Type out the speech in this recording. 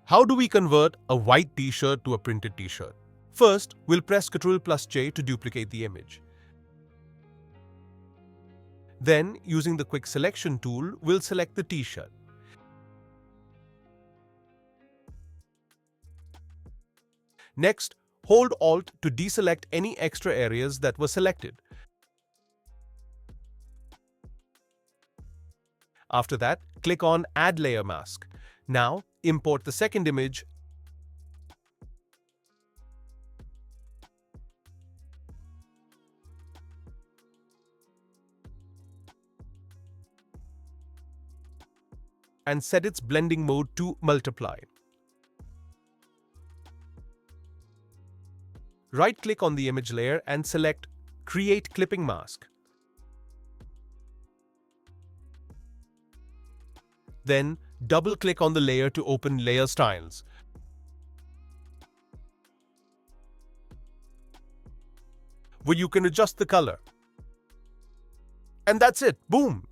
How do we convert a white t-shirt to a printed t-shirt? First, we'll press Ctrl+J to duplicate the image. Then, using the Quick Selection tool, we'll select the t-shirt. Next, hold Alt to deselect any extra areas that were selected. After that, click on Add Layer Mask. Now, import the second image and set its blending mode to Multiply. Right-click on the image layer and select Create Clipping Mask. Then, double-click on the layer to open Layer Styles. Where you can adjust the color. And that's it, boom!